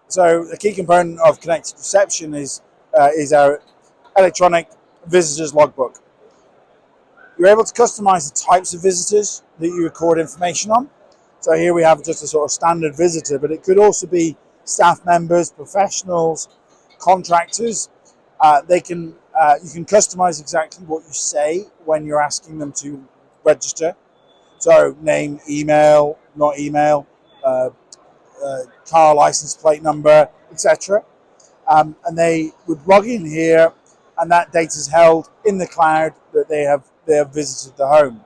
So the key component of connected reception is our electronic visitors logbook. You're able to customize the types of visitors that you record information on. So here we have just a sort of standard visitor, but it could also be staff members, professionals, contractors. You can customize exactly what you say when you're asking them to register. So name, email, not email, car license plate number, etc. And they would log in here, and that data is held in the cloud that they have visited the home.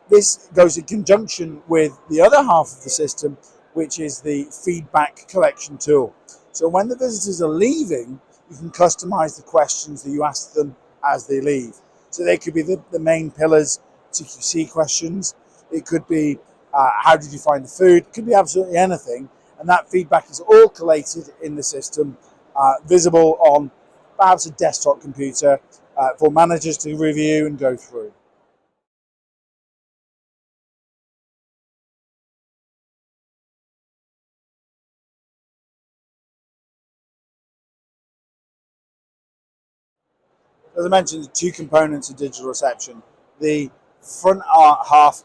This goes in conjunction with the other half of the system, which is the feedback collection tool. So when the visitors are leaving, you can customize the questions that you ask them as they leave. So they could be the main pillars, CQC questions. It could be how did you find the food? It could be absolutely anything. And that feedback is all collated in the system, visible on perhaps a desktop computer for managers to review and go through. As I mentioned, the two components of digital reception. The front half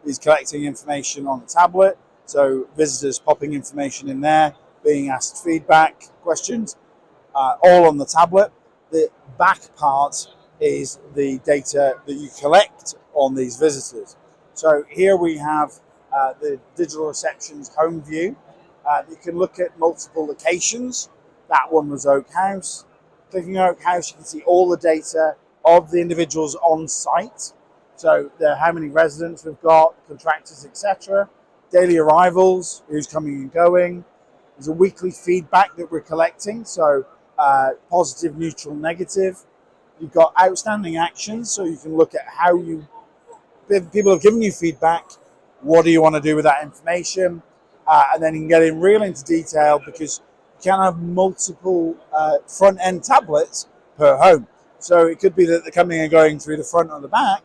is collecting information on the tablet, so visitors popping information in there, being asked feedback questions, all on the tablet. The back part is the data that you collect on these visitors. So here we have the digital reception's home view. You can look at multiple locations. That one was Oak House. Clicking Oak House, you can see all the data of the individuals on site. So how many residents we've got, contractors, etc. Daily arrivals, who's coming and going. There's a weekly feedback that we're collecting, so positive, neutral, negative. You've got outstanding actions, so you can look at how people have given you feedback. What do you want to do with that information? And then you can get in real into detail, because you can have multiple front-end tablets per home. So it could be that they're coming and going through the front or the back.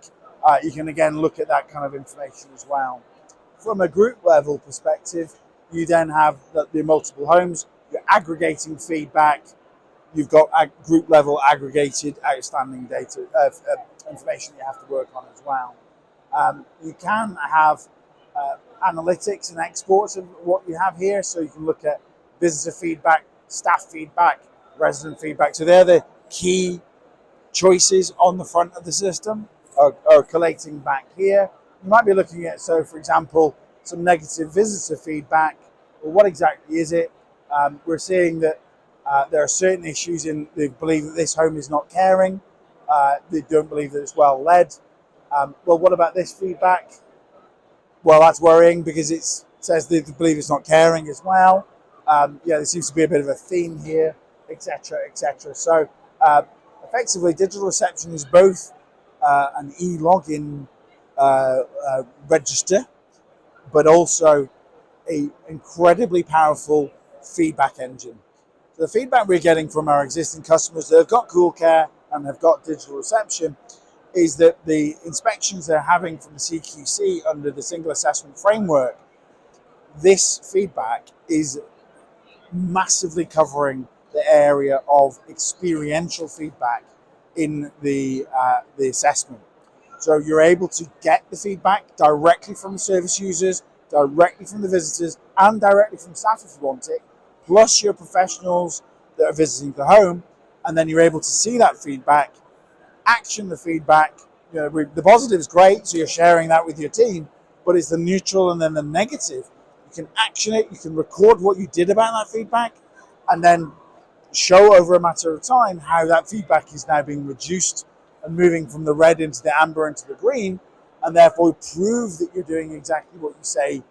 You can again look at that kind of information as well. From a group level perspective, you then have the multiple homes. You're aggregating feedback. You've got group level aggregated outstanding data information you have to work on as well. You can have analytics and exports of what you have here, so you can look at visitor feedback, staff feedback, resident feedback. So they're the key choices on the front of the system, are collating back here. You might be looking at, so for example, some negative visitor feedback. Well, what exactly is it? We're seeing that there are certain issues they believe that this home is not caring. They don't believe that it's well led. Well, what about this feedback? Well, that's worrying, because it says they believe it's not caring as well. There seems to be a bit of a theme here, etc., etc. So effectively, digital reception is both an e-login register, but also an incredibly powerful feedback engine. So the feedback we're getting from our existing customers that have got CoolCare and have got digital reception is that the inspections they're having from the CQC under the single assessment framework, this feedback is massively covering the area of experiential feedback in the assessment. So you're able to get the feedback directly from the service users, directly from the visitors, and directly from staff if you want it, plus your professionals that are visiting the home, and then you're able to see that feedback, action the feedback. The positive is great, so you're sharing that with your team, but it's the neutral and then the negative. You can action it, you can record what you did about that feedback, and then show over a matter of time how that feedback is now being reduced and moving from the red into the amber into the green, and therefore prove that you're doing exactly what you say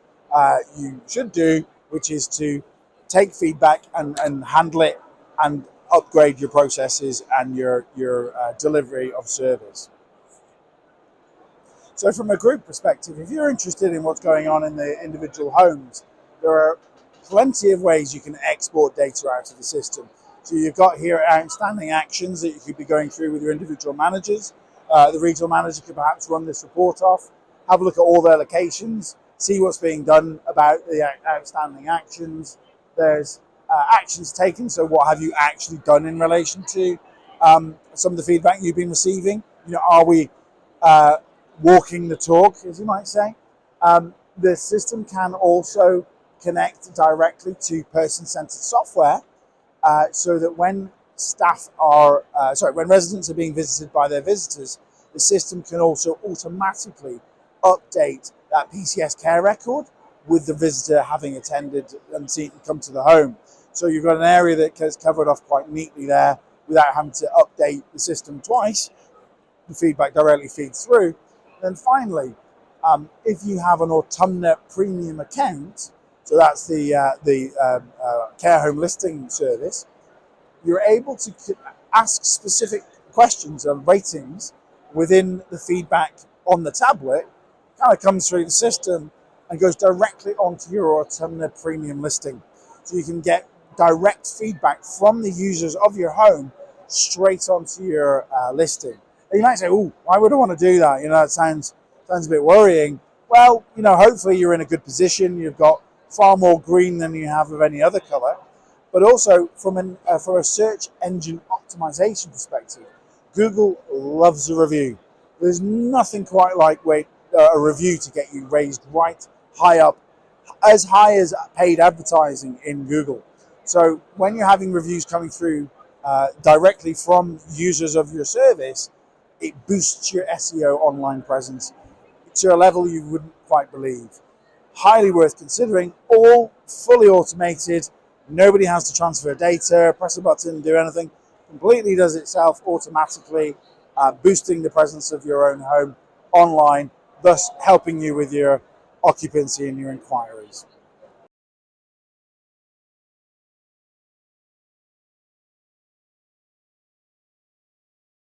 you should do, which is to take feedback and handle it and upgrade your processes and your delivery of service. So from a group perspective, if you're interested in what's going on in the individual homes, there are plenty of ways you can export data out of the system. So you've got here outstanding actions that you could be going through with your individual managers. The regional manager could perhaps run this report off, have a look at all their locations, see what's being done about the outstanding actions. There's actions taken. So what have you actually done in relation to some of the feedback you've been receiving? Are we walking the talk, as you might say? The system can also connect directly to person-centered software, so that when when residents are being visited by their visitors, the system can also automatically update that PCS care record with the visitor having attended and come to the home. So you've got an area that gets covered off quite neatly there without having to update the system twice. The feedback directly feeds through. And then finally, if you have an Autumna premium account, so that's the care home listing service, you're able to ask specific questions and ratings within the feedback on the tablet. Kind of comes through the system and goes directly onto your Autumna premium listing. So you can get direct feedback from the users of your home straight onto your listing. And you might say, "Oh, why would I want to do that? It sounds a bit worrying." Well, hopefully you're in a good position. You've got far more green than you have of any other color. But also from a search engine optimization perspective, Google loves a review. There's nothing quite like a review to get you raised right high up, as high as paid advertising in Google. So when you're having reviews coming through directly from users of your service, it boosts your SEO online presence to a level you wouldn't quite believe. Highly worth considering, all fully automated. Nobody has to transfer data, press a button, do anything. Completely does itself automatically, boosting the presence of your own home online, thus helping you with your occupancy and your inquiries.